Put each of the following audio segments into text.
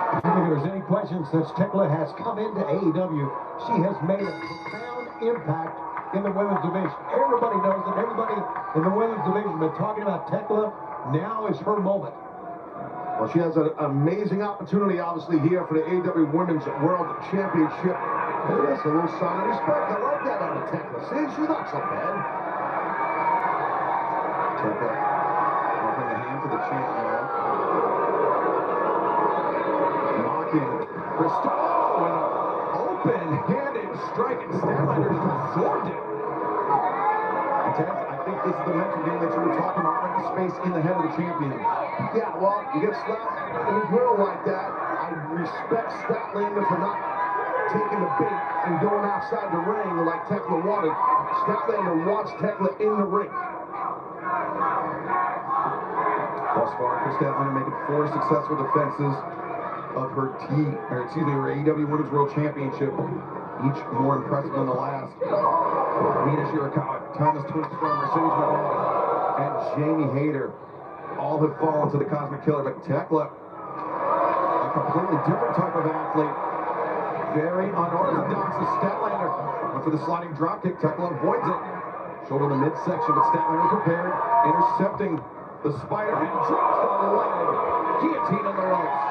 I don't think there's any question since Tekla has come into AEW, she has made a profound impact in the women's division. Everybody knows it. Everybody in the women's division has been talking about Tekla. Now is her moment. Well, she has an amazing opportunity, obviously, here for the AEW Women's World Championship. Look at this, a little sign of respect. I like that out of Tekla. See, she's not so bad. Tekla offering the hand to the champ now. Mocking Kris. Oh, and an open-handed strike, and Statlander just absorbed it. I think this is the mental game that you were talking about, right? Space in the head of the champion. Yeah, well, you get slapped in the grill like that. I respect Statlander for not taking the bait and going outside the ring like Tekla wanted. Statlander wants Tekla in the ring. Thus far, Kris Statlander making 4 successful defenses of her her AEW Women's World Championship, each more impressive than the last. Mina Shirakawa, Thomas Twinstrom, Mercedes Moreno, and Jamie Hayter all have fallen to the Cosmic Killer, but Tekla, a completely different type of athlete, very unorthodox as Statlander. Went for the sliding dropkick, Tekla avoids it. Shoulder in the midsection, but Statlander prepared, intercepting the spider and drops the leg. Guillotine in the ropes.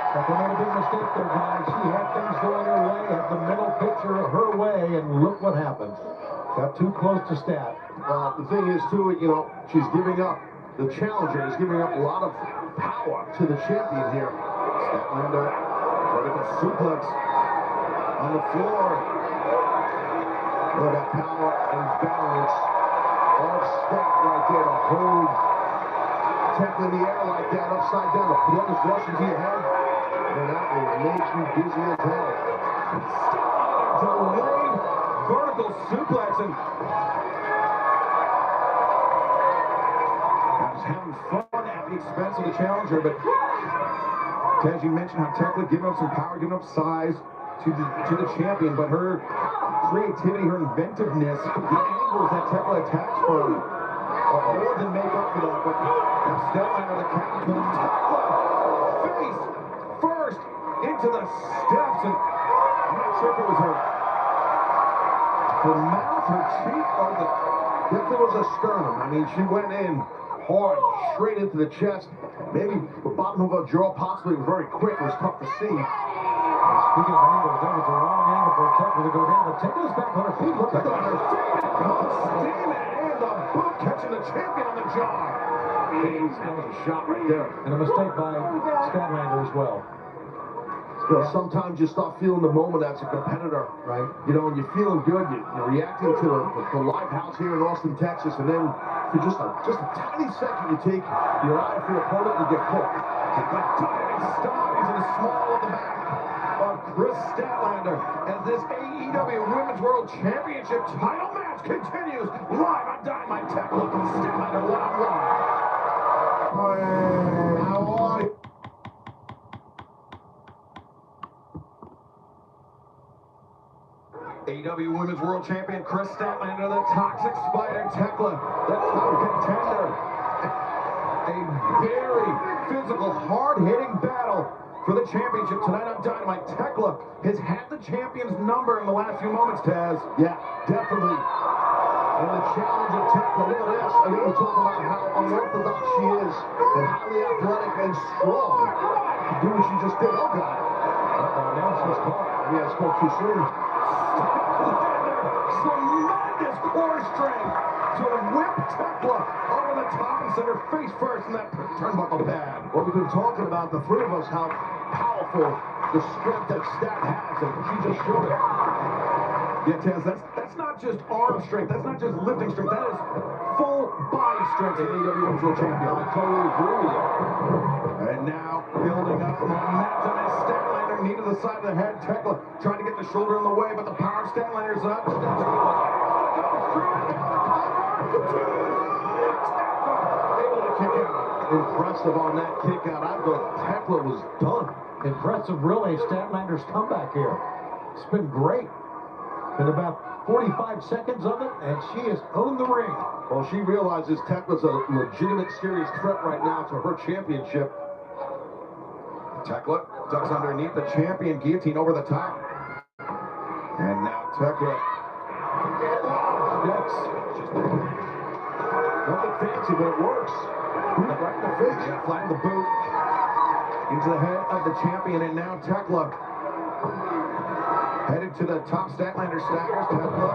Tekla made a big mistake there, guys. She had things going her way, had the middle picture her way, and look what happened. Got too close to Stat. Well, the thing is, too, you know, she's giving up. The challenger is giving up a lot of power to the champion here. Statlander, vertical suplex on the floor. Look at that power and balance of Stat right there to hold Tekla in the air like that, upside down. The blood is rushing to your head. And that will make you dizzy as hell. Delayed vertical suplex, and having fun at the expense of the challenger. But as you mentioned, how Tekla giving up some power, giving up size to the champion, but her creativity, her inventiveness, the angles that Tekla attacks from are more than make up for that. But Statlander, the captain, Tekla face first into the steps, and I'm not sure if it was her mouth, her cheek, or if it was a sternum. I mean, she went in hard, straight into the chest. Maybe the bottom of her jaw possibly was very quick. It was tough to see. Speaking of angles, that was the wrong angle for Tekla to go down. But Tekla's back on her feet. Look at her feet. Steaming, and the boot catching the champion on the jaw. That was a shot right there. And a mistake by Statlander as well. You know, sometimes you start feeling the moment as a competitor, right? You know, and you're feeling good. You're reacting to the live house here in Austin, Texas, and then for just a tiny second, you take your eye off your opponent and you get hooked. A diving stop into the small of the back of Kris Statlander as this AEW Women's World Championship title match continues live on Dynamite. Tekla and Statlander one-on-one. How are you? AEW Women's World Champion Kris Statlander, the Toxic Spider Tekla, the top contender. A very physical, hard-hitting battle for the championship tonight on Dynamite. Tekla has had the champion's number in the last few moments, Taz. Yeah, definitely. And the challenge of Tekla, look at this. I mean, we're talking about how unorthodox she is and highly athletic and strong. To do what she just did. Oh, God. Now she's caught. Yeah, I spoke too soon. Tremendous core strength to whip Tekla over the top and send her face first in that turnbuckle pad. Well, we've been talking about, the three of us, how powerful the strength that Stat has, and she just showed it. Yeah, Taz, that's not just arm strength, that's not just lifting strength, that is full body strength in AEW Women's World Champion. I totally agree with you. And now, building up momentum as Statlander knee to the side of the head. Tekla trying to get the shoulder in the way, but the power of Statlander's up. Able to kick out. Impressive on that kick out. I thought Tekla was done. Impressive, really, Statlander's comeback here. It's been great. In about 45 seconds of it, and she has owned the ring. Well, she realizes Tekla's a legitimate, serious threat right now to her championship. Tekla ducks underneath the champion, guillotine over the top. And now Tekla. That's nothing fancy, but it works. Right in the face. Yeah, flat in the boot. Into the head of the champion, and now Tekla. Headed to the top Statlander stackers. Tekla.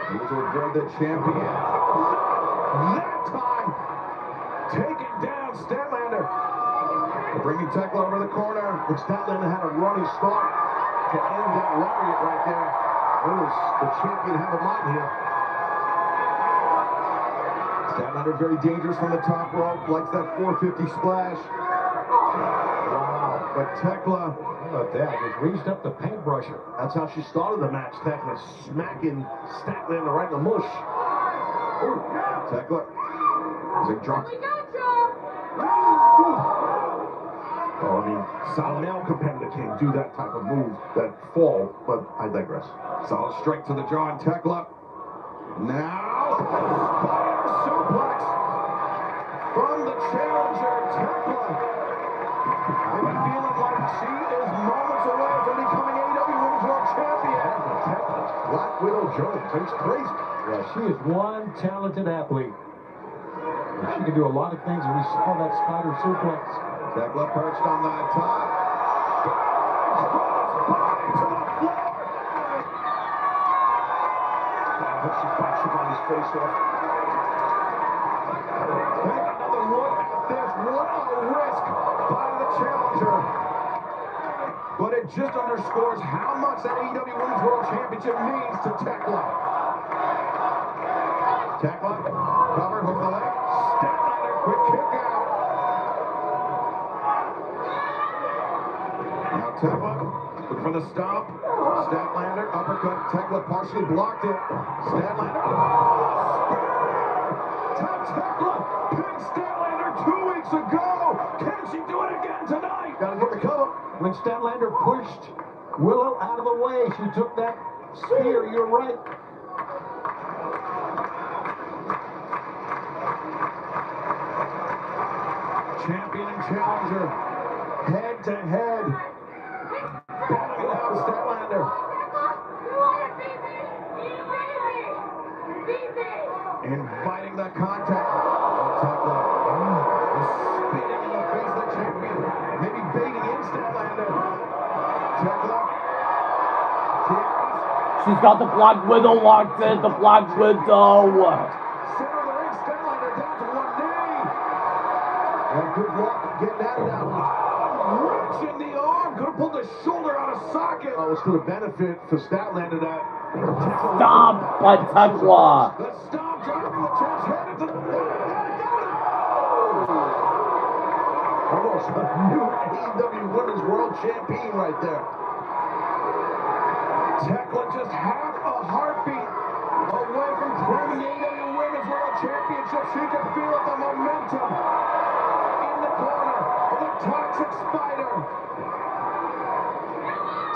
Able to avoid the champion. That time, taking down Statlander. Bringing Tekla over the corner. And Statlander had a running start to end that lariat right there. The champion have a mind here. Statlander very dangerous from the top rope. Likes that 450 splash. Wow. But Tekla. How about that? Just reached up the paintbrusher. That's how she started the match. Tekla smacking Statlander right in the mush. Ooh. Tekla. Is it drunk? Oh, I mean, solid male competitor can't do that type of move, that fall, but I digress. Solid straight to the jaw and Tekla. Now, spider suplex from the challenger, Tekla. I'm feeling like she is moments away from becoming AEW Women's World Champion. Tekla, Black Widow Jones, it's crazy. Yeah, she is one talented athlete. And she can do a lot of things, and we saw that spider suplex. Tekla perched on the top. Crossbody to the floor. I hope she bites somebody's face off. Take another look at this. What a risk by the challenger. But it just underscores how much that AEW Women's World Championship means to Tekla. Tekla, cover, hook the leg. Statlander, quick kick out. Now Tekla, looking for the stomp. Statlander, uppercut. Tekla partially blocked it. Statlander. Top Tekla pinned Statlander 2 weeks ago. Can she do it again tonight? Gotta get the cover. When Statlander pushed Willow out of the way, she took that spear. You're right. Champion and challenger, head to head. Battling out Statlander. Inviting the contact. Tekla. Spitting in the face of the champion. Maybe baiting in Statlander. Tekla. She's got the Black Widow locked in. The Black Widow. Center of the ring. Statlander down to one knee. And good luck getting that down. Reaching the arm. Could have pulled the shoulder out of socket. Oh, it's to the benefit for Statlander that. Stop by Tekla. The stomp driving the champ's head into the. Almost a new AEW Women's World Champion right there. Tekla just half a heartbeat away from claiming the AEW Women's World Championship. She can feel it, the momentum in the corner of the toxic spider.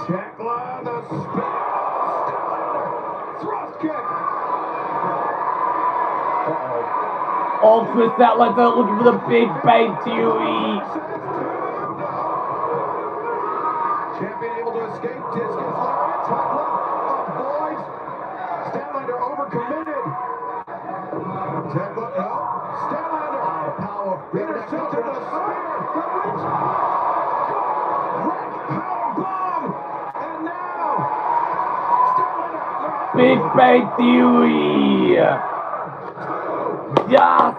Tekla, the spin. Thrust kick. Oh, Chris Statlander looking for the big bang theory. Champion able to escape. Discus lariat. Tekla avoids. Statlander overcommitted. Tekla, no. Statlander. Power. Intercepted the spear. The reach. Rack power bomb. And now. Statlander. Big bang theory. Yes.